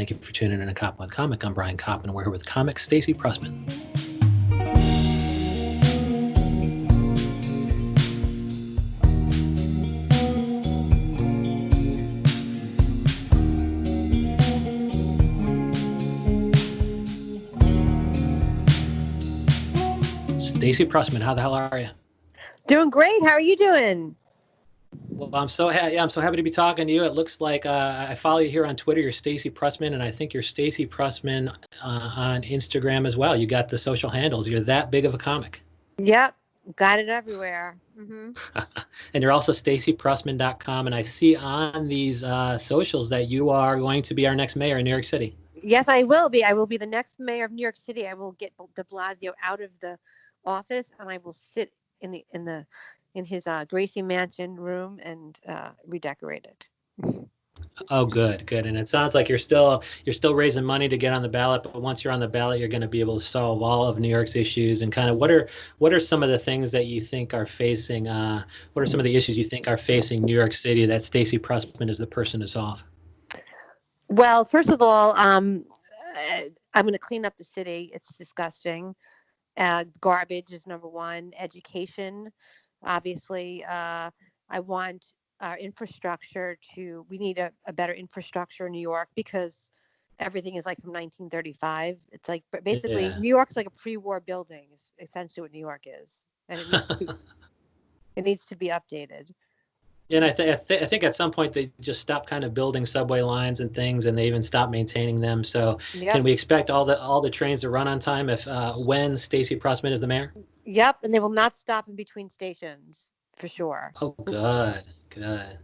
Thank you for tuning in to Koppen with Comic. I'm Brian Koppen, and we're here with comic Stacey Prussman. Stacey Prussman, how the hell are you? Doing great. How are you doing? Well, I'm so happy to be talking to you. It looks like I follow you here on Twitter. You're Stacey Prussman, and I think you're Stacey Prussman on Instagram as well. You got the social handles. You're that big of a comic. Yep, got it everywhere. Mm-hmm. And you're also StaceyPrussman.com, and I see on these socials that you are going to be our next mayor in New York City. Yes, I will be. I will be the next mayor of New York City. I will get de Blasio out of the office, and I will sit in his Gracie Mansion room and redecorate it. Oh, good. And it sounds like you're still raising money to get on the ballot. But once you're on the ballot, you're going to be able to solve all of New York's issues. And kind of what are some of the things that you think are facing? What are some of the issues you think are facing New York City that Stacey Prussman is the person to solve? Well, first of all, I'm going to clean up the city. It's disgusting. Garbage is number one. Education, obviously. I want our infrastructure we need a better infrastructure in New York because everything is like from 1935. It's like basically New York's like a pre-war building is essentially what New York is. And it needs to be updated. And I think at some point they just stopped kind of building subway lines and things, and they even stopped maintaining them. So Can we expect all the trains to run on time when Stacey Prussman is the mayor? Yep, and they will not stop in between stations for sure. Oh, good.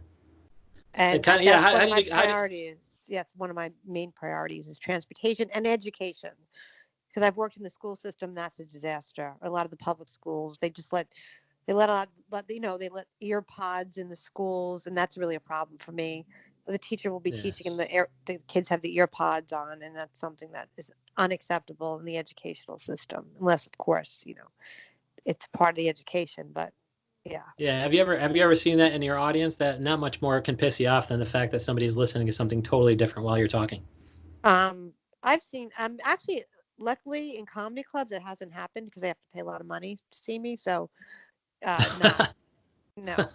And kind of, how do you priorities? Yes, one of my main priorities is transportation and education. Because I've worked in the school system, that's a disaster. A lot of the public schools, they let ear pods in the schools, and that's really a problem for me. The teacher will be teaching and the kids have the ear pods on, and that's something that is unacceptable in the educational system, unless of course, it's part of the education, but yeah. Have you ever seen that in your audience? That not much more can piss you off than the fact that somebody's listening to something totally different while you're talking. I've seen actually, luckily in comedy clubs it hasn't happened because they have to pay a lot of money to see me, so no.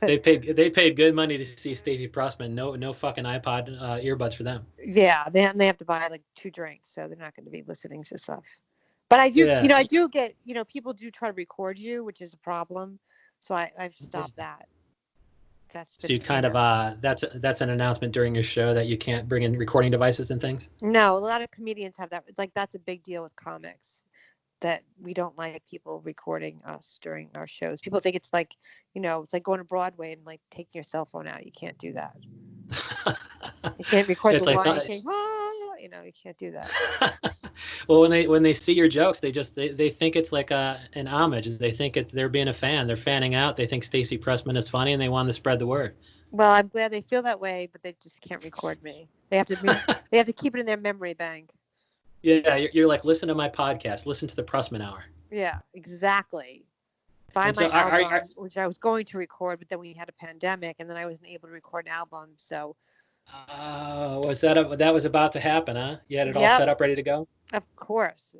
They paid good money to see Stacey Prussman. No fucking iPod earbuds for them. Yeah, they have to buy like 2 drinks, so they're not going to be listening to stuff. But I do, I do get, people do try to record you, which is a problem. So I've stopped that. So you kind of that's an announcement during your show that you can't bring in recording devices and things? No, a lot of comedians have that. It's like that's a big deal with comics, that we don't like people recording us during our shows. People think it's like, it's like going to Broadway and like taking your cell phone out. You can't do that. You can't record the Lion King. You can't do that. Well, when they see your jokes, they think it's like an homage. They think they're being a fan. They're fanning out. They think Stacey Prussman is funny, and they want to spread the word. Well, I'm glad they feel that way, but they just can't record me. They have to keep it in their memory bank. Yeah, you're like, listen to my podcast. Listen to the Prussman Hour. Yeah, exactly. Buy my album, which I was going to record, but then we had a pandemic, and then I wasn't able to record an album. So. Was that was about to happen, huh? You had it all set up, ready to go? Of course.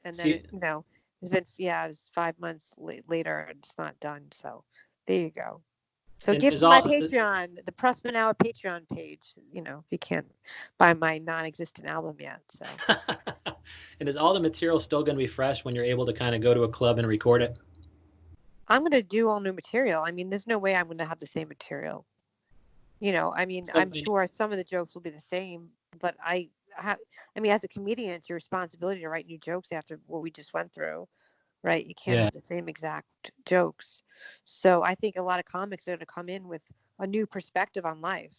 And then, it's been, it was 5 months later, and it's not done. So there you go. So give my Patreon, the Prussman Hour Patreon page, if you can't buy my non-existent album yet. So. And is all the material still going to be fresh when you're able to kind of go to a club and record it? I'm going to do all new material. I mean, there's no way I'm going to have the same material. I'm sure some of the jokes will be the same, but as a comedian, it's your responsibility to write new jokes after what we just went through, right? You can't have the same exact jokes. So I think a lot of comics are going to come in with a new perspective on life.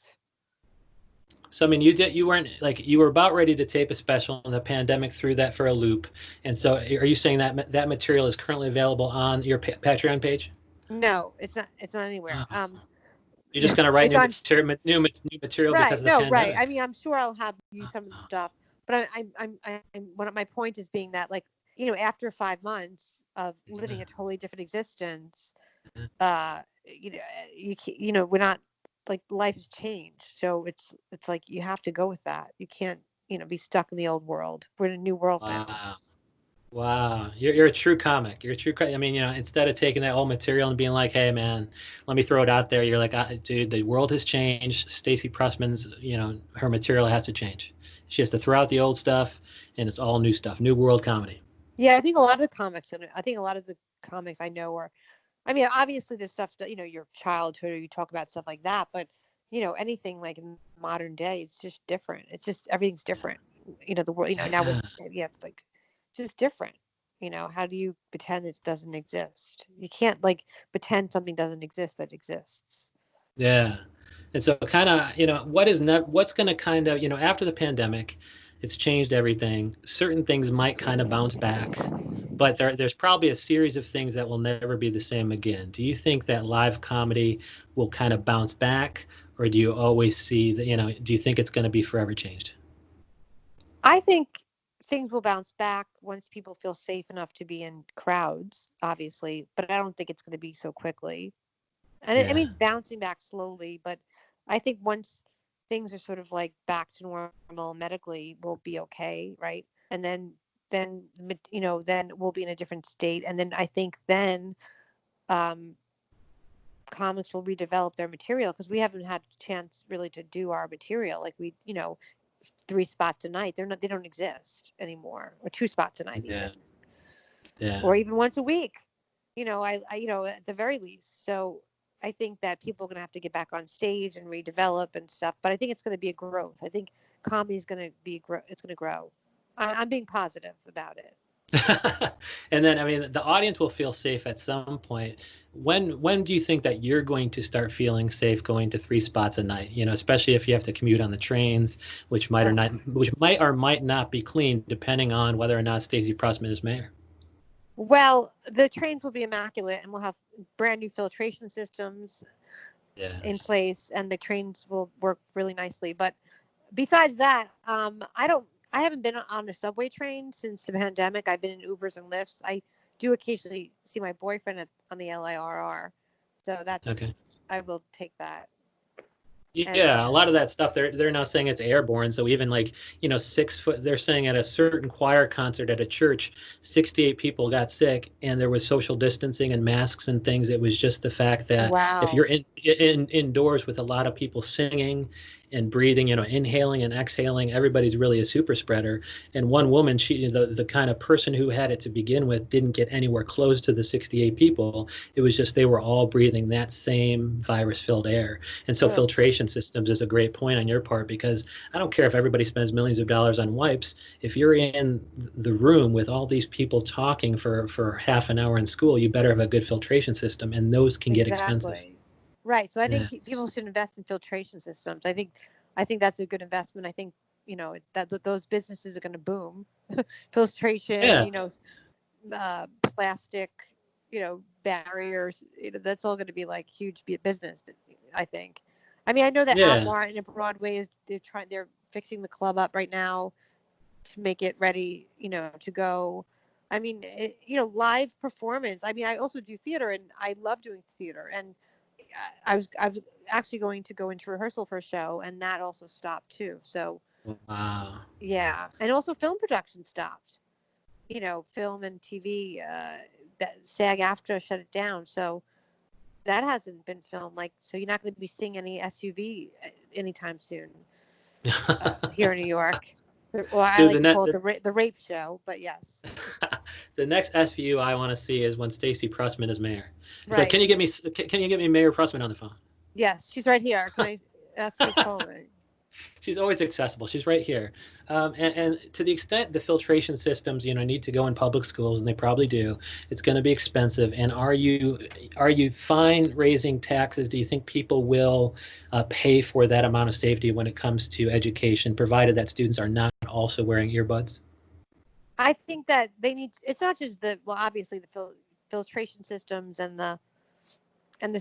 So, I mean, you were about ready to tape a special, and the pandemic threw that for a loop. And so are you saying that material is currently available on your Patreon page? No, it's not anywhere. You're just going to write new material because of the pandemic. Right. I mean, I'm sure I'll have use some of the stuff, but my point is being that, like, after 5 months of living a totally different existence, we're not like life has changed. So it's like you have to go with that. You can't, be stuck in the old world. We're in a new world now. Wow. Wow, you're a true comic. You're a true. I mean, instead of taking that old material and being like, "Hey, man, let me throw it out there," you're like, "Dude, the world has changed. Stacey Prussman's, her material has to change. She has to throw out the old stuff, and it's all new stuff, new world comedy." Yeah, I think a lot of the comics, and I think a lot of the comics I know are, I mean, obviously there's stuff that, your childhood, or you talk about stuff like that, but anything like in modern day, it's just different. It's just everything's different. The world, now with Yeah, it's like just different. How do you pretend it doesn't exist? You can't like pretend something doesn't exist that exists. yeah. And so, kind of, what's going to kind of, after the pandemic, it's changed everything. Certain things might kind of bounce back, but there's probably a series of things that will never be the same again. Do you think that live comedy will kind of bounce back, or do you always see that, do you think it's going to be forever changed? I think things will bounce back once people feel safe enough to be in crowds, obviously, but I don't think it's going to be so quickly. And I Yeah. mean, it's bouncing back slowly, but I think once things are sort of like back to normal medically, we'll be okay, right? And then then we'll be in a different state, and then I think then um, comics will redevelop their material because we haven't had a chance really to do our material like we, 3 spots a night. They don't exist anymore, or 2 spots a night Yeah. even, Yeah. or even once a week. I at the very least. So I think that people are going to have to get back on stage and redevelop and stuff. But I think it's going to be a growth. I think comedy is going to it's going to grow. I'm being positive about it. And then, I mean, the audience will feel safe at some point. When do you think that you're going to start feeling safe going to 3 spots a night? Especially if you have to commute on the trains, Ugh. which might or might not be clean, depending on whether or not Stacey Pressman is mayor. Well, the trains will be immaculate, and we'll have brand new filtration systems Yeah. in place, and the trains will work really nicely. But besides that, I haven't been on a subway train since the pandemic. I've been in Ubers and Lyfts. I do occasionally see my boyfriend on the LIRR, so Okay. I will take that. And Yeah, a lot of that stuff they're now saying it's airborne. So even like, 6 foot, they're saying at a certain choir concert at a church, 68 people got sick and there was social distancing and masks and things. It was just the fact that if wow, you're in indoors with a lot of people singing and breathing, inhaling and exhaling, everybody's really a super spreader. And one woman, the kind of person who had it to begin with didn't get anywhere close to the 68 people. It was just they were all breathing that same virus-filled air. And so ugh, filtration systems is a great point on your part, because I don't care if everybody spends millions of dollars on wipes. If you're in the room with all these people talking for half an hour in school, you better have a good filtration system, and those can get expensive. exactly. Right. So I think Yeah. people should invest in filtration systems. I think that's a good investment. I think that those businesses are going to boom. Filtration, Yeah. plastic, barriers. That's all going to be like huge business. I think. I mean, I know that at Yeah. Martin and Broadway, they're fixing the club up right now to make it ready, to go. I mean, live performance. I mean, I also do theater, and I love doing theater. And I was actually going to go into rehearsal for a show, and that also stopped too. So Wow. yeah, and also film production stopped. Film and TV. That SAG-AFTRA shut it down, so that hasn't been filmed. Like, so you're not going to be seeing any SUV anytime soon here in New York. Or I Dude, like to call it the rape show, but yes. the next SVU I want to see is when Stacey Pressman is mayor. It's like, Right. can you get me Mayor Pressman on the phone? Yes, she's right here. Can I ask her to call me? She's always accessible. She's right here. And to the extent the filtration systems, need to go in public schools, and they probably do, it's going to be expensive. And are you fine raising taxes? Do you think people will pay for that amount of safety when it comes to education, provided that students are not also wearing earbuds? I think that they need. It's not just obviously the filtration systems and this, and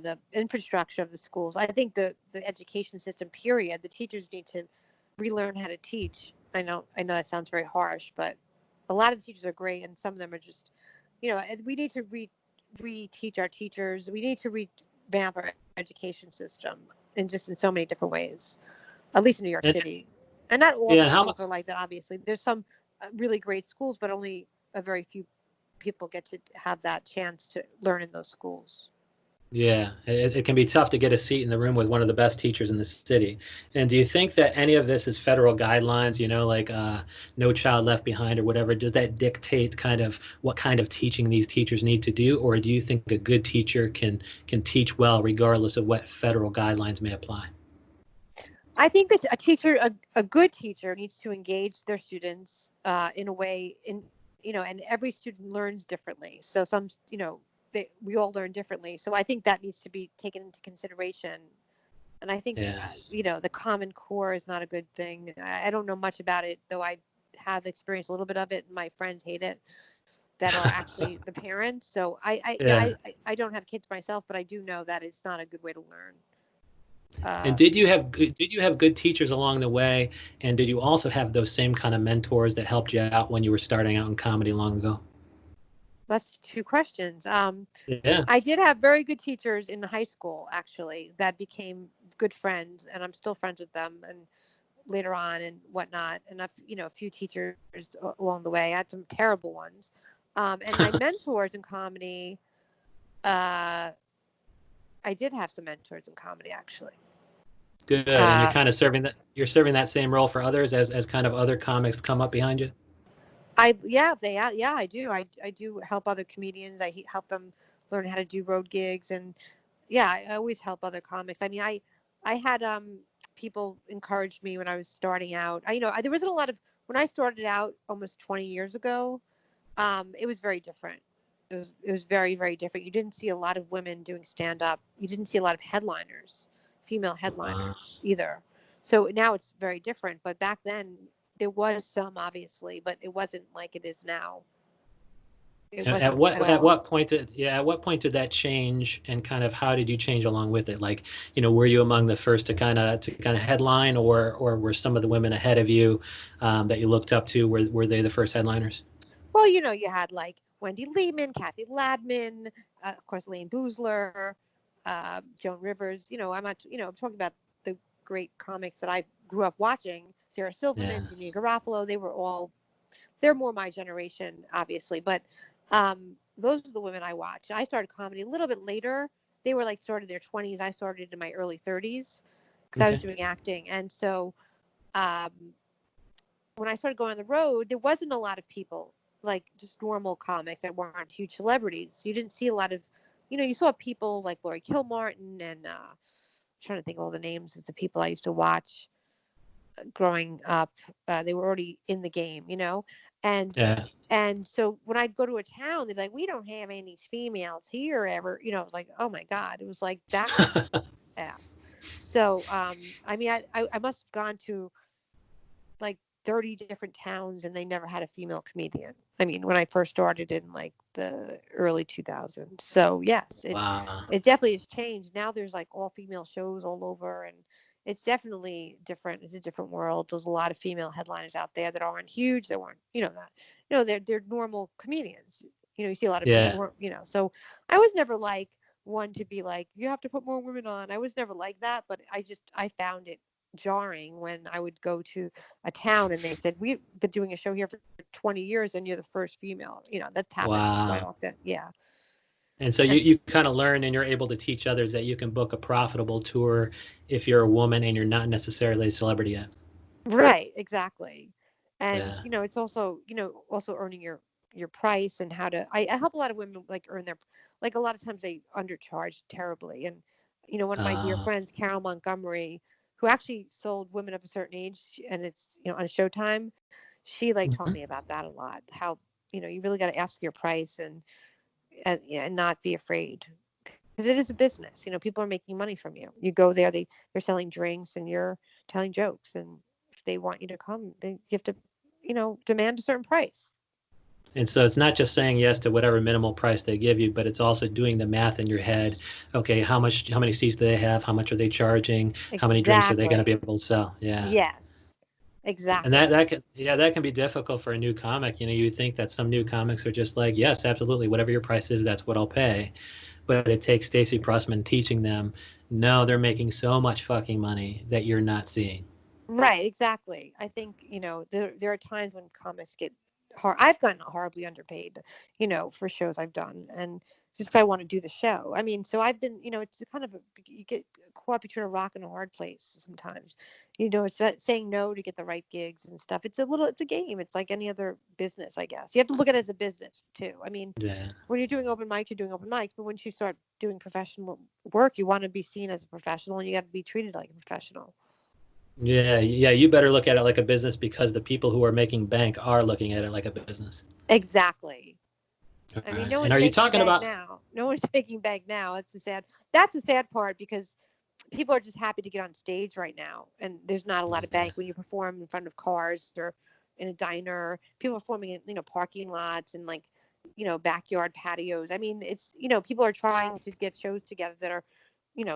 the infrastructure of the schools. I think the education system, period, the teachers need to relearn how to teach. I know that sounds very harsh, but a lot of the teachers are great, and some of them are just, we need to reteach our teachers. We need to revamp our education system. in so many different ways, at least in New York And, City. And not all yeah, the and schools are like that, obviously. There's some really great schools, but only a very few people get to have that chance to learn in those schools. Yeah, it can be tough to get a seat in the room with one of the best teachers in the city. And do you think that any of this is federal guidelines, like No Child Left Behind or whatever? Does that dictate kind of what kind of teaching these teachers need to do? Or do you think a good teacher can teach well regardless of what federal guidelines may apply? I think that a good teacher needs to engage their students in a way, and every student learns differently. So we all learn differently. So I think that needs to be taken into consideration. And I think, Yeah. The Common Core is not a good thing. I don't know much about it, though I have experienced a little bit of it. My friends hate it that are actually the parents. So Yeah. I don't have kids myself, but I do know that it's not a good way to learn. And did you have good teachers along the way? And did you also have those same kind of mentors that helped you out when you were starting out in comedy long ago? That's two questions. Yeah. I did have very good teachers in high school, actually, that became good friends, and I'm still friends with them, and later on and whatnot. And a few teachers along the way. I had some terrible ones. And my mentors in comedy, uh, I did have some mentors in comedy, actually. Good. And you're kind of serving that same role for others as kind of other comics come up behind you? I do. I do help other comedians. Help them learn how to do road gigs, and yeah, I always help other comics. I mean, I had people encourage me when I was starting out. There wasn't a lot of when I started out almost 20 years ago. It was very different. It was very, very different. You didn't see a lot of women doing stand up. You didn't see a lot of headliners, female headliners either. So now it's very different. But back then there was some, obviously, but it wasn't like it is now. It At wasn't what at at all. what point did that change, and kind of how did you change along with it? Like, were you among the first to kind of headline, or were some of the women ahead of you that you looked up to? Were they the first headliners? Well, you had like Wendy Lehman, Kathy Ladman, of course, Lane Boozler, Joan Rivers. I'm talking about the great comics that I grew up watching. Sarah Yeah. Silverman, Janeane Garofalo. They're more my generation, obviously, but those are the women I watch. I started comedy a little bit later. They were like sort of their 20s. I started in my early 30s because I was Okay. doing acting. And so um, when I started going on the road, there wasn't a lot of people, like just normal comics that weren't huge celebrities. You didn't see a lot of, you saw people like Laurie Kilmartin and I'm trying to think of all the names of the people I used to watch growing up. They were already in the game, and Yeah. and so when I'd go to a town, they'd be like, "We don't have any females here ever," it was like, oh my god, it was like that ass. So I mean, I must have gone to like 30 different towns and they never had a female comedian. I mean, when I first started in like the early 2000s. So yes, it Wow. it definitely has changed. Now there's like all female shows all over, and it's definitely different. It's a different world. There's a lot of female headliners out there that aren't huge. They weren't, not, they're normal comedians. You see a lot of, Yeah. so I was never like one to be like, you have to put more women on. I was never like that, but I found it jarring when I would go to a town and they said, we've been doing a show here for 20 years and you're the first female. That's happened quite Wow. often. Yeah. And so you, And you kind of learn, and you're able to teach others that you can book a profitable tour if you're a woman and you're not necessarily a celebrity yet. right, exactly. And Yeah. it's also, also earning your price and how to I help a lot of women like earn their like a lot of times they undercharge terribly. And one of my dear Uh, friends, Carol Montgomery, who actually sold Women of a Certain Age, and it's on Showtime, she like taught mhm. me about that a lot. How you really got to ask for your price and not be afraid, because it is a business. People are making money from you. You go there, they're selling drinks and you're telling jokes, and if they want you to come, you have to demand a certain price. And so it's not just saying yes to whatever minimal price they give you, but it's also doing the math in your head. Okay, how many seats do they have? How much are they charging? How many drinks are they going to be Exactly. able to sell? Yeah. Yes, And that exactly. that can yeah, that can be difficult for a new comic. You would think that some new comics are just like, yes, absolutely, whatever your price is, that's what I'll pay. but it takes Stacey Prussman teaching them, no, they're making so much fucking money that you're not seeing. Right, exactly. I think, there are times when comics get hard. I've gotten horribly underpaid, for shows I've done, and just 'cause I want to do the show. I mean, so I've been, it's a kind of you get caught between a rock and a hard place sometimes. It's about saying no to get the right gigs and stuff. It's a game. It's like any other business, I guess. You have to look at it as a business too. I mean, Yeah. when you're doing open mics, you're doing open mics, but once you start doing professional work, you want to be seen as a professional, and you got to be treated like a professional. Yeah, you better look at it like a business because the people who are making bank are looking at it like a business. Exactly. All I mean, right. no And one's are you making talking bank about? now. No one's making bank now. That's the sad part because people are just happy to get on stage right now. And there's not a lot of Yeah. bank when you perform in front of cars or in a diner. People are performing in, parking lots and like, backyard patios. I mean, it's, people are trying to get shows together that are,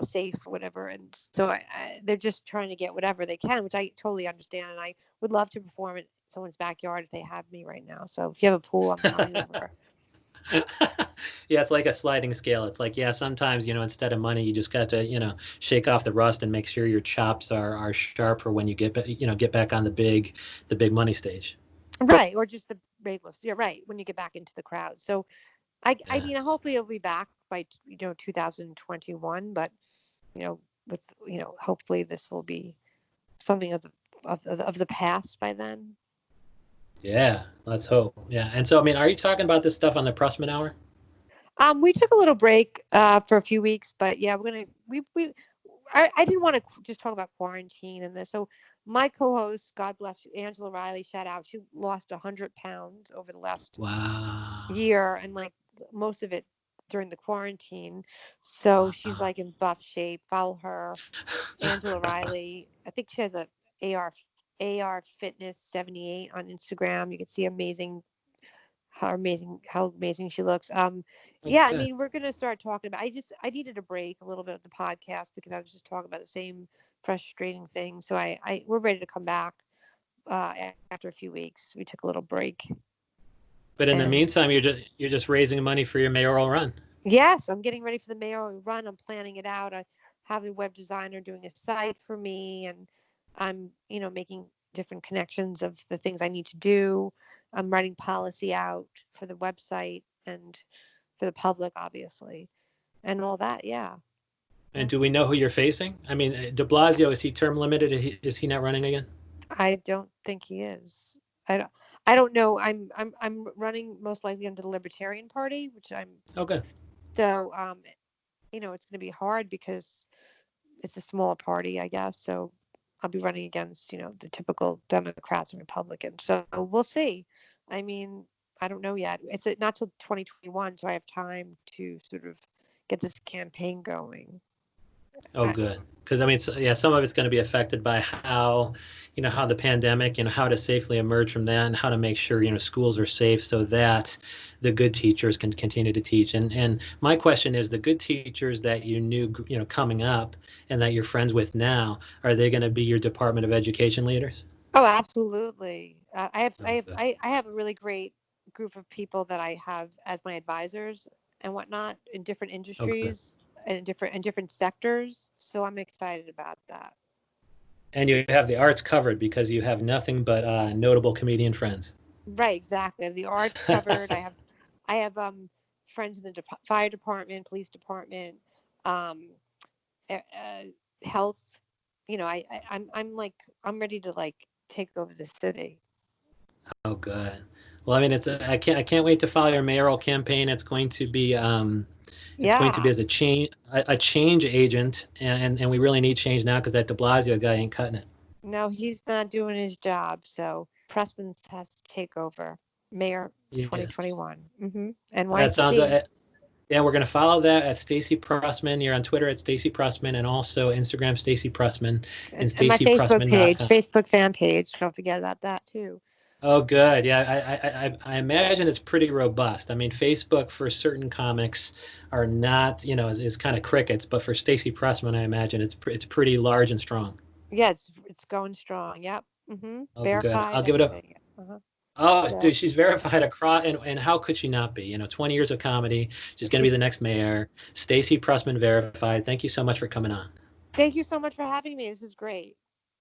safe or whatever. And so they're just trying to get whatever they can, which I totally understand. And I would love to perform in someone's backyard if they have me right now. So if you have a pool, I'm coming over. Yeah, it's like a sliding scale. It's like, yeah, sometimes, instead of money, you just got to, shake off the rust and make sure your chops are sharp for when you get back on the big money stage. Right, or just the regular. Yeah, right. When you get back into the crowd. So I Yeah. mean, hopefully it'll be back by 2021. But with hopefully this will be something of the past by then. Yeah, let's hope. Yeah. And so, I mean, are you talking about this stuff on the Pressman Hour? We took a little break for a few weeks, but yeah, we're gonna we I didn't want to just talk about quarantine and this. So my co-host, God bless you, Angela Riley, shout out. She lost 100 pounds over the last Wow. year, and like most of it during the quarantine. So she's Wow. like in buff shape. Follow her, Angela Riley. I think she has a AR Fitness 78 on Instagram. You can see how amazing she looks. Yeah, I Okay. mean, we're gonna start talking about. I needed a break a little bit of the podcast because I was just talking about the same frustrating thing. So we're ready to come back after a few weeks. We took a little break. But in the And meantime, you're just raising money for your mayoral run. yes, I'm getting ready for the mayoral run. I'm planning it out. I have a web designer doing a site for me, and I'm, making different connections of the things I need to do. I'm writing policy out for the website and for the public, obviously, and all that. Yeah. And do we know who you're facing? I mean, De Blasio, is he term limited? Is he not running again? I don't think he is. I don't. I don't know. I'm running most likely under the Libertarian Party, which I'm. Okay. So it's going to be hard because it's a smaller party, I guess. So I'll be running against, the typical Democrats and Republicans. So we'll see. I mean, I don't know yet. It's not till 2021, so I have time to sort of get this campaign going. Oh, good. Because I mean, yeah, some of it's going to be affected by how the pandemic, how to safely emerge from that, and how to make sure schools are safe so that the good teachers can continue to teach. And my question is, the good teachers that you knew, coming up, and that you're friends with now, are they going to be your Department of Education leaders? Oh, absolutely. I have I Oh, have good. I have a really great group of people that I have as my advisors and whatnot in different Oh, good. industries and different sectors. So I'm excited about that. And you have the arts covered because you have nothing but notable comedian friends. Right, exactly. I have the arts covered. I have friends in the fire department, police department, um, health. I'm ready to like take over the city. Oh, good. Well, I mean, I can't wait to follow your mayoral campaign. It's going to be Yeah. as a change agent, and we really need change now because that De Blasio guy ain't cutting it. No, he's not doing his job. So Pressman has to take over. Mayor Yeah, 2021. that sounds. NYC. Yeah, we're gonna follow that at Stacey Prussman. You're on Twitter at Stacey Prussman, and also Instagram Stacey Prussman and And my Facebook page, StaceyPrussman.com. Facebook fan page. Don't forget about that too. Oh, good. Yeah, I imagine it's pretty robust. I mean, Facebook for certain comics are not, is kind of crickets, but for Stacey Pressman, I imagine it's pretty large and strong. Yeah, it's going strong. Yep. Oh, good. Verified I'll give it a everything. Uh-huh. Oh, So dude, she's verified across, and how could she not be? 20 years of comedy. She's going to be the next mayor. Stacey Prussman verified. Thank you so much for coming on. thank you so much for having me. This is great.